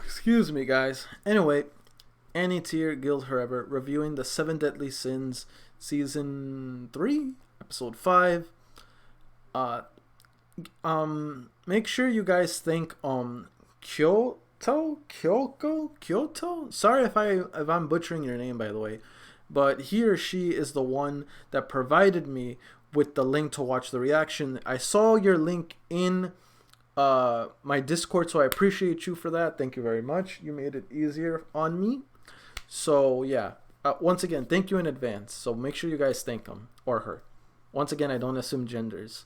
Excuse me, guys. Anyway, Any Tier Guild Forever reviewing the Seven Deadly Sins, Season 3, Episode 5. Uh, Make sure you guys thank Kyoto. Sorry if I'm butchering your name, by the way, but he or she is the one that provided me with the link to watch the reaction. I saw your link in my Discord, so I appreciate you for that. Thank you very much. You made it easier on me. So yeah, once again, thank you in advance. So make sure you guys thank him or her. Once again, I don't assume genders.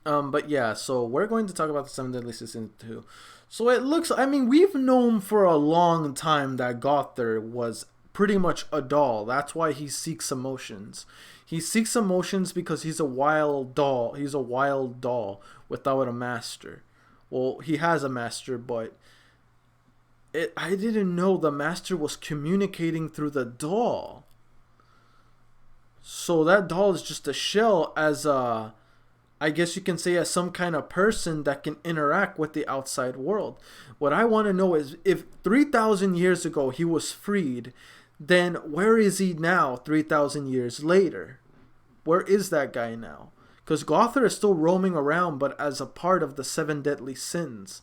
But yeah, so we're going to talk about the Seven Deadly Sins 2. So it looks, I mean, we've known for a long time that GOWTHER was pretty much a doll. That's why he seeks emotions. He seeks emotions because he's a wild doll. He's a wild doll without a master. Well, he has a master, but I didn't know the master was communicating through the doll. So that doll is just a shell as a, I guess you can say, as some kind of person that can interact with the outside world. What I want to know is, if 3,000 years ago he was freed, then where is he now 3,000 years later? Where is that guy now? Because GOWTHER is still roaming around, but as a part of the Seven Deadly Sins.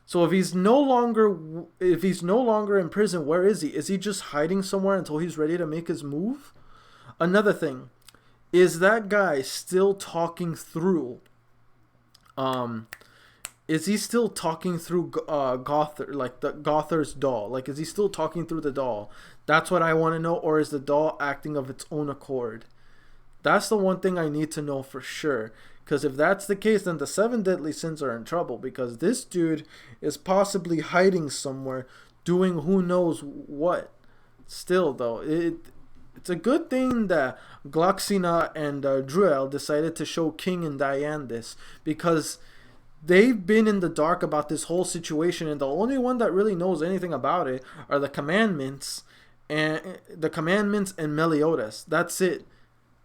So if he's no longer in prison, where is he? Is he just hiding somewhere until he's ready to make his move? Another thing, is that guy still talking through? Is he still talking through GOWTHER, like the GOWTHER's doll? Like, is he still talking through the doll? That's what I want to know. Or is the doll acting of its own accord? That's the one thing I need to know for sure. Because if that's the case, then the Seven Deadly Sins are in trouble. Because this dude is possibly hiding somewhere, doing who knows what. Still, though, it's a good thing that Gloxina and Druel decided to show King and Diane this. Because they've been in the dark about this whole situation. And the only one that really knows anything about it are the Commandments. And Meliodas. That's it.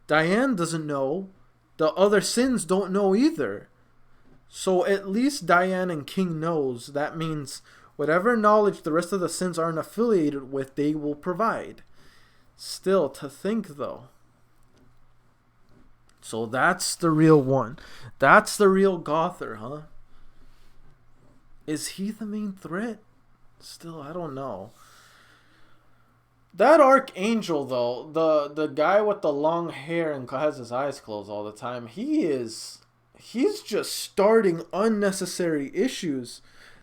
Diane doesn't know. The other sins don't know either. So at least Diane and King knows. That means whatever knowledge the rest of the sins aren't affiliated with, they will provide. Still, to think though. So that's the real one. That's the real GOWTHER, huh? Is he the main threat? Still, I don't know. That Archangel, though, the guy with the long hair and has his eyes closed all the time, he's just starting unnecessary issues.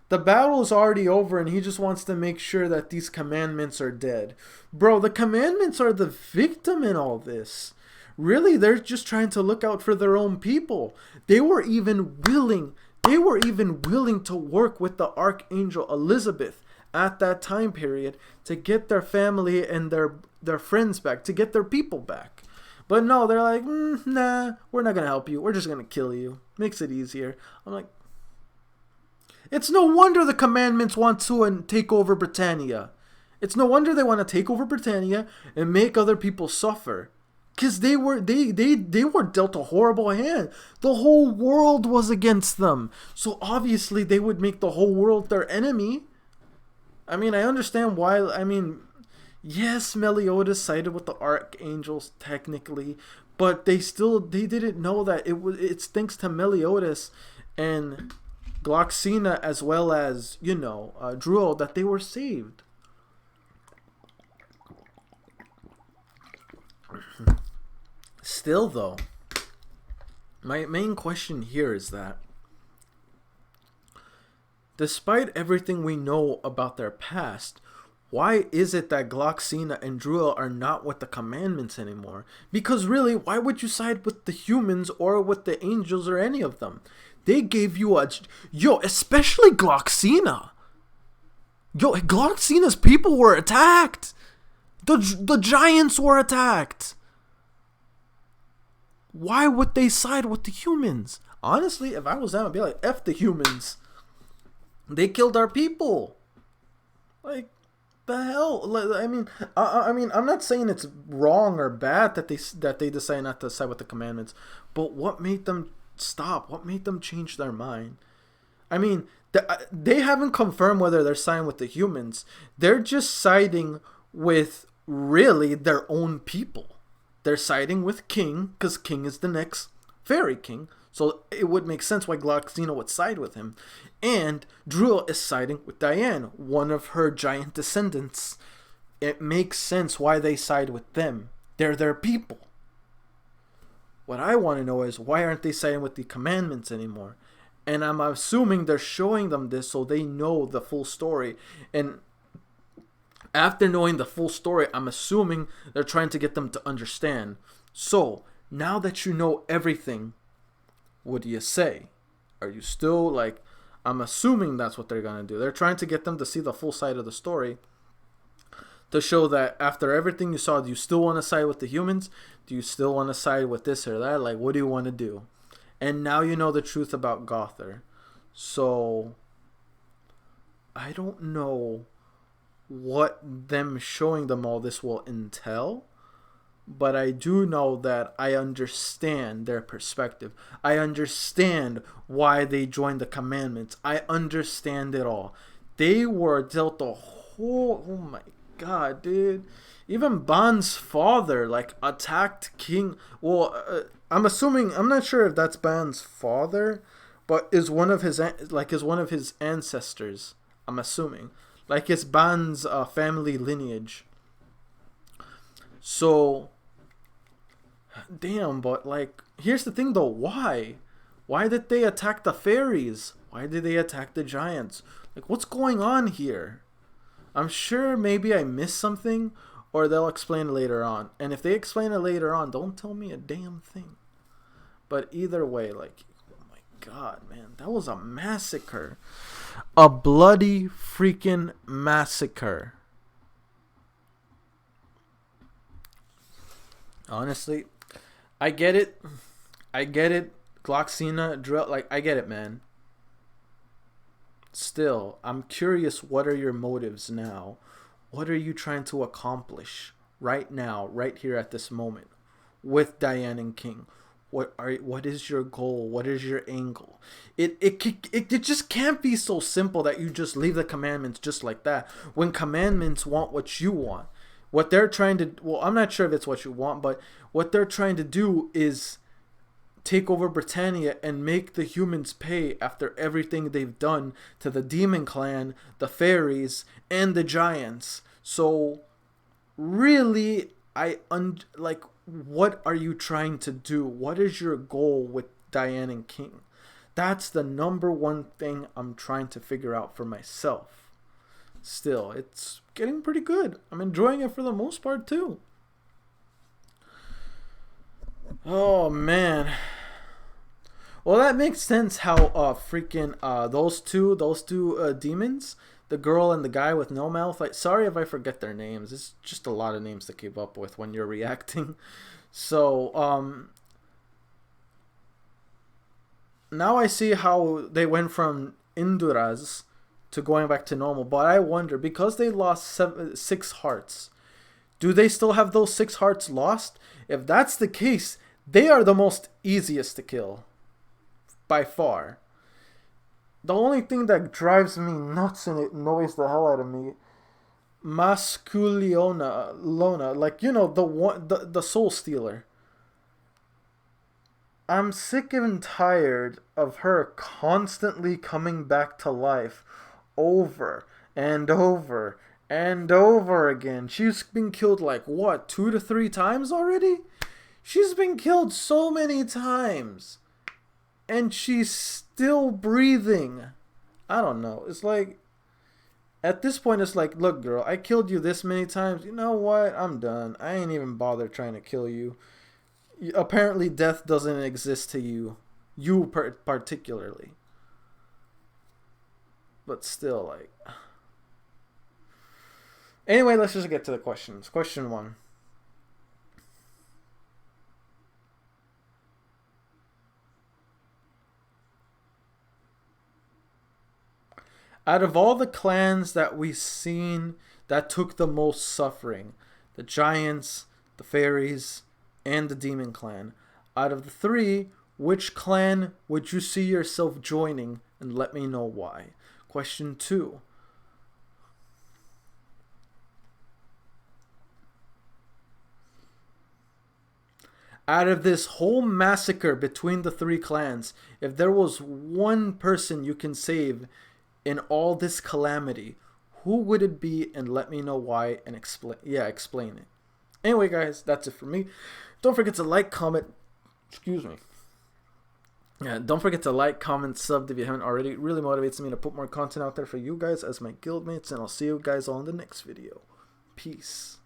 The battle is already over and he just wants to make sure that these commandments are dead. Bro, the commandments are the victim in all this. Really, they're just trying to look out for their own people. They were even willing to work with the Archangel Elizabeth at that time period to get their family and their friends back, to get their people back. But no, they're like, nah, we're not going to help you. We're just going to kill you. Makes it easier. I'm like, it's no wonder the commandments want to take over Britannia. It's no wonder they want to take over Britannia and make other people suffer. Because they were dealt a horrible hand. The whole world was against them. So obviously they would make the whole world their enemy. I mean, I understand why. I mean, yes, Meliodas sided with the Archangels technically, but they didn't know that it's thanks to Meliodas and Gloxina as well as, Druel, that they were saved. Still, though, my main question here is that, despite everything we know about their past, why is it that Gloxina and Druel are not with the commandments anymore? Because really, why would you side with the humans or with the angels or any of them? They gave you especially Gloxina. Gloxina's people were attacked. The giants were attacked. Why would they side with the humans? Honestly, if I was them, I'd be like, F the humans. They killed our people. Like, the hell? I mean, I'm not saying it's wrong or bad that they decide not to side with the commandments, but what made them stop. What made them change their mind? I mean, they haven't confirmed whether they're siding with the humans. They're just siding with really their own people. They're siding with King because King is the next fairy king. So it would make sense why Gloxina would side with him. And Druil is siding with Diane, one of her giant descendants. It makes sense why they side with them. They're their people. What I want to know is, why aren't they siding with the commandments anymore? And I'm assuming they're showing them this so they know the full story. And after knowing the full story, I'm assuming they're trying to get them to understand. So, now that you know everything, what do you say? Are you still like... I'm assuming that's what they're going to do. They're trying to get them to see the full side of the story. To show that after everything you saw, do you still want to side with the humans? Do you still want to side with this or that? Like, what do you want to do? And now you know the truth about GOWTHER. So, I don't know what them showing them all this will entail. But I do know that I understand their perspective. I understand why they joined the commandments. I understand it all. They were dealt a whole... Oh my god, dude. Even Ban's father, like, attacked King... Well, I'm assuming... I'm not sure if that's Ban's father, but is one of his ancestors. I'm assuming. Like, it's Ban's family lineage. So... Damn, but like, here's the thing though, why? Why did they attack the fairies? Why did they attack the giants? Like, what's going on here? I'm sure maybe I missed something, or they'll explain it later on. And if they explain it later on, don't tell me a damn thing. But either way, like, oh my god, man, that was a massacre. A bloody freaking massacre. Honestly, I get it. Gloxina, Drill, like, I get it, man. Still, I'm curious, what are your motives now? What are you trying to accomplish right now, right here at this moment, with Diane and King? What is your goal? What is your angle? It just can't be so simple that you just leave the commandments just like that, when commandments want what you want. What they're trying to... Well, I'm not sure if it's what you want, but what they're trying to do is take over Britannia and make the humans pay after everything they've done to the Demon Clan, the fairies, and the giants. So, really, like, what are you trying to do? What is your goal with Diane and King? That's the number one thing I'm trying to figure out for myself. Still, it's getting pretty good. I'm enjoying it for the most part too. Oh man. Well, that makes sense how freaking those two demons, the girl and the guy with no mouth. Like, sorry if I forget their names. It's just a lot of names to keep up with when you're reacting. So now I see how they went from Induras to going back to normal. But I wonder, because they lost 6 hearts, do they still have those 6 hearts lost? If that's the case, they are the most easiest to kill. By far. The only thing that drives me nuts and it annoys the hell out of me, Lona, like, you know, the soul stealer. I'm sick and tired of her constantly coming back to life over and over and over again. She's been killed like, what, 2 to 3 times already? She's been killed so many times. And she's still breathing. I don't know. It's like, at this point, it's like, look, girl, I killed you this many times. You know what? I'm done. I ain't even bother trying to kill you. Apparently, death doesn't exist to you. You particularly. But still, like... Anyway, let's just get to the questions. Question 1. Out of all the clans that we've seen that took the most suffering, the giants, the fairies, and the demon clan, out of the 3, Which clan would you see yourself joining, and let me know why. Question 2. Out of this whole massacre between the 3 clans, if there was one person you can save in all this calamity, who would it be, and let me know why, and explain it. Anyway, guys, that's it for me. Don't forget to like, comment, don't forget to like, comment, sub if you haven't already. It really motivates me to put more content out there for you guys as my guildmates, and I'll see you guys all in the next video. Peace.